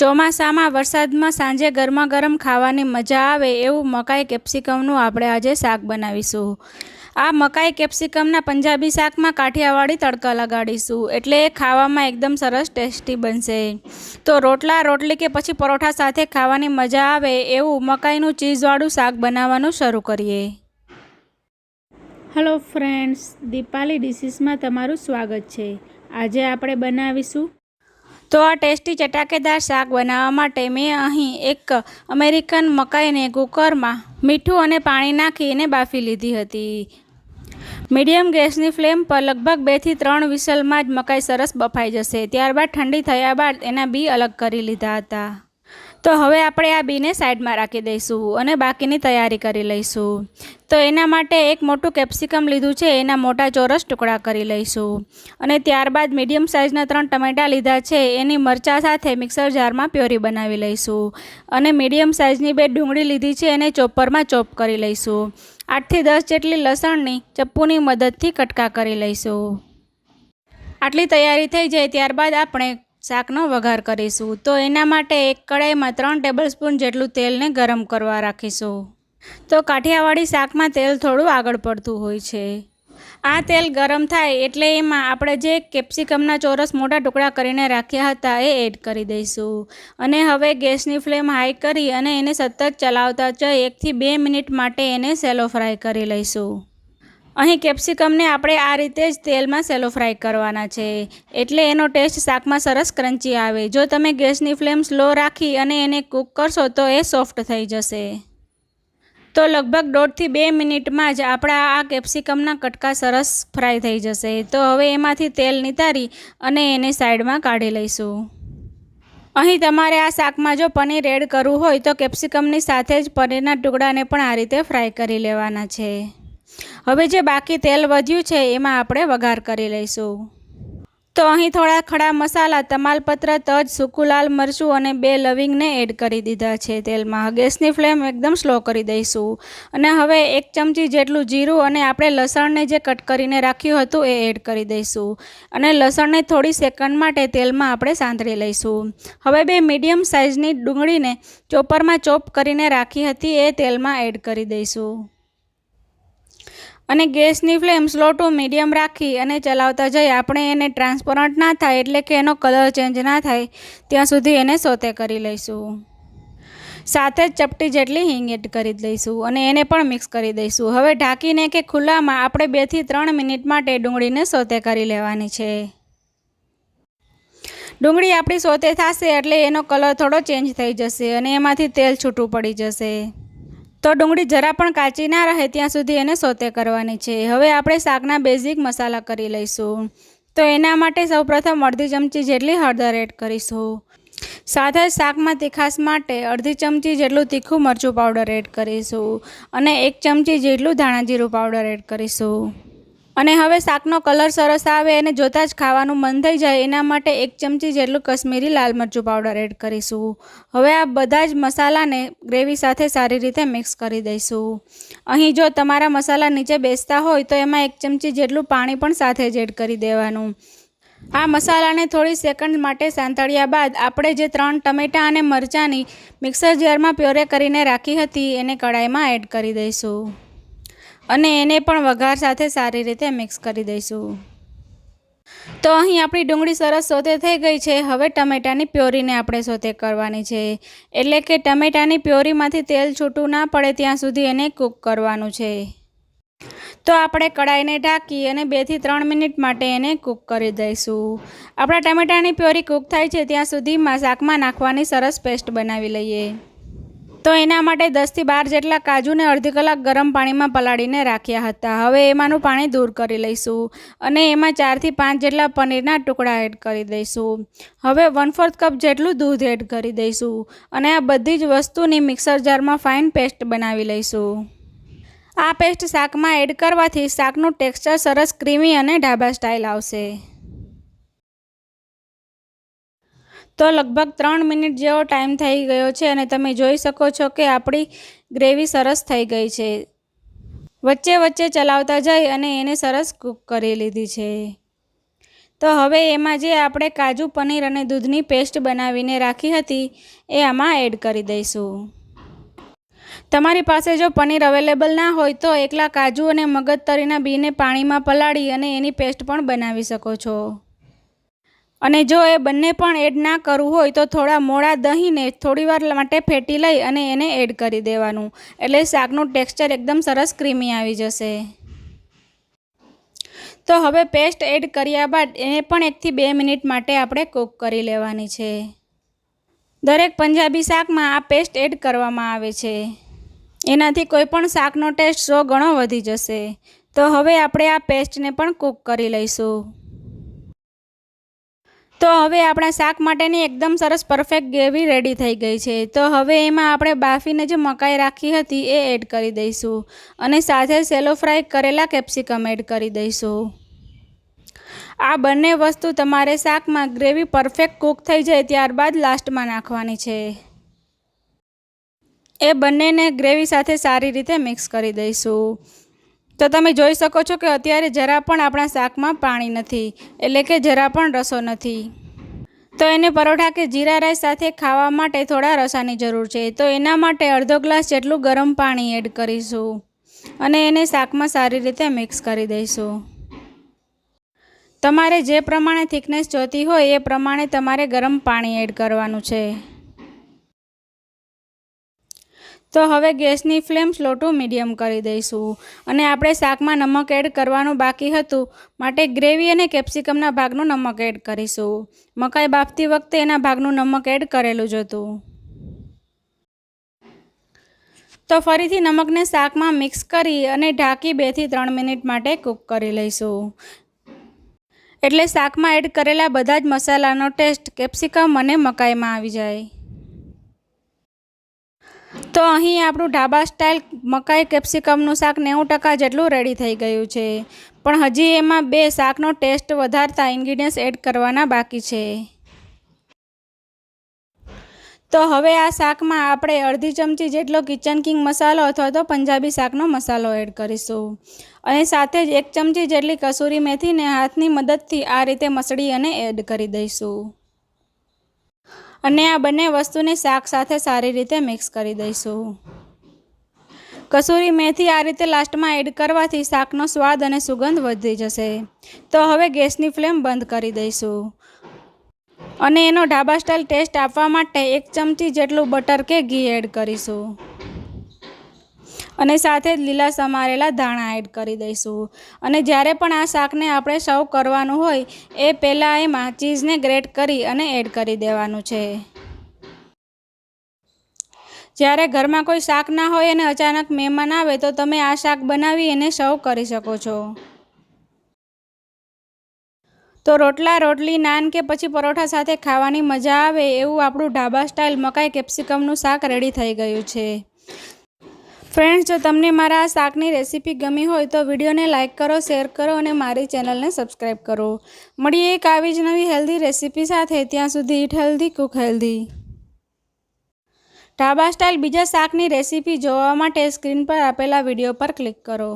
ચોમાસામાં વરસાદમાં સાંજે ગરમા ગરમ ખાવાની મજા આવે એવું મકાઈ કેપ્સિકમનું આપણે આજે શાક બનાવીશું। આ મકાઈ કેપ્સિકમના પંજાબી શાકમાં કાઠિયાવાડી તડકા લગાડીશું એટલે એ ખાવામાં એકદમ સરસ ટેસ્ટી બનશે। તો રોટલા રોટલી કે પછી પરોઠા સાથે ખાવાની મજા આવે એવું મકાઈનું ચીઝવાળું શાક બનાવવાનું શરૂ કરીએ। હેલો ફ્રેન્ડ્સ, દીપાલી ડિશીસમાં તમારું સ્વાગત છે। આજે આપણે બનાવીશું તો આ ટેસ્ટી ચટાકેદાર શાક બનાવવા માટે મેં અહીં એક અમેરિકન મકાઈને કુકરમાં મીઠું અને પાણી નાખીને બાફી લીધી હતી। મીડિયમ ગેસની ફ્લેમ પર લગભગ 2 થી 3 વિસલમાં જ મકાઈ સરસ બફાઈ જશે। ત્યારબાદ ઠંડી થયા બાદ એના બી અલગ કરી લીધા હતા। તો હવે આપણે આ બીને સાઈડમાં રાખી દઈશું અને બાકીની તૈયારી કરી લઈશું। તો એના માટે એક મોટું કેપ્સિકમ લીધું છે, એના મોટા ચોરસ ટુકડા કરી લઈશું અને ત્યારબાદ મીડિયમ સાઇઝના 3 ટમેટાં લીધા છે, એની મરચાં સાથે મિક્સર જારમાં પ્યોરી બનાવી લઈશું અને મીડિયમ સાઇઝની 2 ડુંગળી લીધી છે, એને ચોપરમાં ચોપ કરી લઈશું। 8 થી 10 જેટલી લસણની ચપ્પુની મદદથી કટકા કરી લઈશું। આટલી તૈયારી થઈ જાય ત્યારબાદ આપણે શાકનો વઘાર કરીશું। તો એના માટે એક કડાઈમાં 3 ટેબલસ્પૂન જેટલું તેલને ગરમ કરવા રાખીશું। તો કાઠિયાવાડી શાકમાં તેલ થોડું આગળ પડતું હોય છે। આ તેલ ગરમ થાય એટલે એમાં આપણે જે કેપ્સિકમના ચોરસ મોટા ટુકડા કરીને રાખ્યા હતા એ એડ કરી દઈશું અને હવે ગેસની ફ્લેમ હાઈ કરી અને એને સતત ચલાવતા જઈ 1 થી 2 મિનિટ માટે એને સેલો ફ્રાય કરી લઈશું। અહીં કેપ્સિકમને આપણે આ રીતે જ તેલમાં સેલો ફ્રાય કરવાના છે એટલે એનો ટેસ્ટ શાકમાં સરસ ક્રન્ચી આવે। જો તમે ગેસની ફ્લેમ સ્લો રાખી અને એને કૂક કરશો તો એ સોફ્ટ થઈ જશે। તો લગભગ 1.5 થી 2 મિનિટમાં જ આપણા આ કેપ્સિકમના કટકા સરસ ફ્રાય થઈ જશે। તો હવે એમાંથી તેલ નિતારી અને એને સાઈડમાં કાઢી લઈશું। અહીં તમારે આ શાકમાં જો પનીર એડ કરવું હોય તો કેપ્સિકમની સાથે જ પનીરના ટુકડાને પણ આ રીતે ફ્રાય કરી લેવાના છે। હવે જે બાકી તેલ વધ્યું છે એમાં આપણે વઘાર કરી લઈશું। તો અહીં થોડા ખડા મસાલા, તમાલપત્ર, તજ, સૂકું લાલ મરચું અને 2 લવિંગને એડ કરી દીધા છે તેલમાં। ગેસની ફ્લેમ એકદમ સ્લો કરી દઈશું અને હવે 1 ચમચી જેટલું જીરું અને આપણે લસણને જે કટ કરીને રાખ્યું હતું એ એડ કરી દઈશું અને લસણને થોડી સેકન્ડ માટે તેલમાં આપણે સાંતળી લઈશું। હવે 2 મીડિયમ સાઇઝની ડુંગળીને ચોપરમાં ચોપ કરીને રાખી હતી એ તેલમાં એડ કરી દઈશું અને ગેસની ફ્લેમ સ્લો ટુ મીડિયમ રાખી અને ચલાવતા જઈ આપણે એને ટ્રાન્સપરન્ટ ના થાય એટલે કે એનો કલર ચેન્જ ના થાય ત્યાં સુધી એને સોતે કરી લઈશું। સાથે જ ચપટી જેટલી હિંગ એડ કરી દઈશું અને એને પણ મિક્સ કરી દઈશું। હવે ઢાંકીને કે ખુલ્લામાં આપણે 2 થી 3 મિનિટ માટે ડુંગળીને સોતે કરી લેવાની છે। ડુંગળી આપણી સોતે થશે એટલે એનો કલર થોડો ચેન્જ થઈ જશે અને એમાંથી તેલ છૂટું પડી જશે। તો ડુંગળી જરા પણ કાચી ના રહે ત્યાં સુધી એને સોતે કરવાની છે। હવે આપણે શાકના બેઝિક મસાલા કરી લઈશું। તો એના માટે સૌપ્રથમ અડધી ચમચી જેટલી હળદર એડ કરીશું। સાથે જ શાકમાં તીખાશ માટે અડધી ચમચી જેટલું તીખું મરચું પાવડર એડ કરીશું અને 1 ચમચી જેટલું ધાણા જીરું પાવડર એડ કરીશું અને હવે શાકનો કલર સરસ આવે અને જોતાં જ ખાવાનું મન થઈ જાય એના માટે 1 ચમચી જેટલું કશ્મીરી લાલ મરચું પાવડર એડ કરીશું। હવે આ બધા જ મસાલાને ગ્રેવી સાથે સારી રીતે મિક્સ કરી દઈશું। અહીં જો તમારા મસાલા નીચે બેસતા હોય તો એમાં 1 ચમચી જેટલું પાણી પણ સાથે જ એડ કરી દેવાનું। આ મસાલાને થોડી સેકન્ડ માટે સાંતળ્યા બાદ આપણે જે 3 ટમેટાં અને મરચાંની મિક્સર જારમાં પ્યોરે કરીને રાખી હતી એને કડાઈમાં એડ કરી દઈશું અને એને પણ વઘાર સાથે સારી રીતે મિક્સ કરી દઈશું। તો અહીં આપણી ડુંગળી સરસ સોતે થઈ ગઈ છે। હવે ટમેટાની પ્યોરીને આપણે સોતે કરવાની છે એટલે કે ટમેટાની પ્યોરીમાંથી તેલ છૂટું ના પડે ત્યાં સુધી એને કૂક કરવાનું છે। તો આપણે કડાઈને ઢાંકી અને 2 થી 3 મિનિટ માટે એને કૂક કરી દઈશું। આપણા ટમેટાની પ્યોરી કૂક થાય છે ત્યાં સુધીમાં શાકમાં નાખવાની સરસ પેસ્ટ બનાવી લઈએ। તો એના માટે 10 થી 12 જેટલા કાજુને અડધી કલાક ગરમ પાણીમાં પલાળીને રાખ્યા હતા। હવે એમાંનું પાણી દૂર કરી લઈશું અને એમાં 4 થી 5 જેટલા પનીરના ટુકડા એડ કરી દઈશું। હવે 1/4 કપ જેટલું દૂધ એડ કરી દઈશું અને આ બધી જ વસ્તુની મિક્સર જારમાં ફાઇન પેસ્ટ બનાવી લઈશું। આ પેસ્ટ શાકમાં એડ કરવાથી શાકનું ટેક્સચર સરસ ક્રીમી અને ઢાબા સ્ટાઇલ આવશે। તો લગભગ 3 મિનિટ જેવો ટાઈમ થઈ ગયો છે અને તમે જોઈ શકો છો કે આપણી ગ્રેવી સરસ થઈ ગઈ છે। વચ્ચે વચ્ચે ચલાવતા જઈ અને એને સરસ કૂક કરી લીધી છે। તો હવે એમાં જે આપણે કાજુ, પનીર અને દૂધની પેસ્ટ બનાવીને રાખી હતી એ આમાં એડ કરી દઈશું. તમારી પાસે જો પનીર અવેલેબલ ના હોય તો એકલા કાજુ અને મગજતરીના બીને પાણીમાં પલાળી અને એની પેસ્ટ પણ બનાવી શકો છો. અને જો એ બંને પણ એડ ના કરવું હોય તો થોડા મોળા દહીંને થોડીવાર માટે ફેટી લઈ અને એને એડ કરી દેવાનું, એટલે શાકનું ટેક્સચર એકદમ સરસ ક્રીમી આવી જશે. તો હવે પેસ્ટ એડ કર્યા બાદ એને પણ 1 થી 2 મિનિટ માટે આપણે કૂક કરી લેવાની છે. દરેક પંજાબી શાકમાં આ પેસ્ટ એડ કરવામાં આવે છે. એનાથી કોઈ પણ શાકનો ટેસ્ટ 100 ગણો વધી જશે. તો હવે આપણે આ પેસ્ટને પણ કૂક કરી લઈશું. તો હવે આપણા શાક માટેની એકદમ સરસ પરફેક્ટ ગ્રેવી રેડી થઈ ગઈ છે. તો હવે એમાં આપણે બાફીને જે મકાઈ રાખી હતી એ એડ કરી દઈશું અને સાથે સેલો ફ્રાય કરેલા કેપ્સિકમ એડ કરી દઈશું. આ બંને વસ્તુ તમારે શાકમાં ગ્રેવી પરફેક્ટ કૂક થઈ જાય ત્યારબાદ લાસ્ટમાં નાખવાની છે. એ બંનેને ગ્રેવી સાથે સારી રીતે મિક્સ કરી દઈશું. તો તમે જોઈ શકો છો કે અત્યારે જરા પણ આપણા શાકમાં પાણી નથી, એટલે કે જરા પણ રસો નથી. તો એને પરોઠા કે જીરા રાઈસ સાથે ખાવા માટે થોડા રસાની જરૂર છે. તો એના માટે અડધો ગ્લાસ જેટલું ગરમ પાણી એડ કરીશું અને એને શાકમાં સારી રીતે મિક્સ કરી દઈશું. તમારે જે પ્રમાણે થિકનેસ જોતી હોય એ પ્રમાણે તમારે ગરમ પાણી એડ કરવાનું છે. તો હવે ગેસની ફ્લેમ સ્લો ટુ મીડિયમ કરી દઈશું અને આપણે શાકમાં નમક એડ કરવાનું બાકી હતું માટે ગ્રેવી અને કેપ્સિકમના ભાગનું નમક એડ કરીશું. મકાઈ બાફતી વખતે એના ભાગનું નમક એડ કરેલું જ હતું. તો ફરીથી નમકને શાકમાં મિક્સ કરી અને ઢાંકી 2 થી 3 મિનિટ માટે કૂક કરી લઈશું, એટલે શાકમાં એડ કરેલા બધા જ મસાલાનો ટેસ્ટ કેપ્સિકમ અને મકાઈમાં આવી જાય. તો અહીં આપણું ઢાબા સ્ટાઇલ મકાઈ કેપ્સિકમનું શાક 90% જેટલું રેડી થઈ ગયું છે. પણ હજી એમાં 2 શાકનો ટેસ્ટ વધારતા ઇન્ગ્રીડિયન્ટ્સ એડ કરવાના બાકી છે. તો હવે આ શાકમાં આપણે અડધી ચમચી જેટલો કિચન કિંગ મસાલો અથવા તો પંજાબી શાકનો મસાલો એડ કરીશું અને સાથે જ 1 ચમચી જેટલી કસૂરી મેથીને હાથની મદદથી આ રીતે મસળી અને એડ કરી દઈશું. અને આ બંને વસ્તુને શાક સાથે સારી રીતે મિક્સ કરી દઈશું. કસૂરી મેથી આ રીતે લાસ્ટમાં એડ કરવાથી શાકનો સ્વાદ અને સુગંધ વધી જશે. તો હવે ગેસની ફ્લેમ બંધ કરી દઈશું અને એનો ઢાબા સ્ટાઇલ ટેસ્ટ આપવા માટે 1 ચમચી જેટલું બટર કે ઘી એડ કરીશું અને સાથે જ લીલા સમારેલા ધાણા એડ કરી દઈશું. અને જ્યારે પણ આ શાકને આપણે સર્વ કરવાનું હોય એ પહેલાં એમાં ચીઝને ગ્રેટ કરી અને એડ કરી દેવાનું છે. જ્યારે ઘરમાં કોઈ શાક ના હોય અને અચાનક મહેમાન આવે તો તમે આ શાક બનાવી એને સર્વ કરી શકો છો. તો રોટલા, રોટલી, નાન કે પછી પરોઠા સાથે ખાવાની મજા આવે એવું આપણું ઢાબા સ્ટાઇલ મકાઈ કેપ્સિકમનું શાક રેડી થઈ ગયું છે. ફ્રેન્ડ્સ, જો તમને મારા આ શાકની રેસીપી ગમી હોય તો વિડીયોને લાઇક કરો, શેર કરો અને મારી ચેનલને સબસ્ક્રાઈબ કરો. મળીએ એક આવી જ નવી હેલ્ધી રેસીપી સાથે. ત્યાં સુધી ઈટ healthy, Cook healthy. Dhaba style બીજા શાકની રેસીપી જોવા માટે સ્ક્રીન પર આપેલા વિડીયો પર ક્લિક કરો.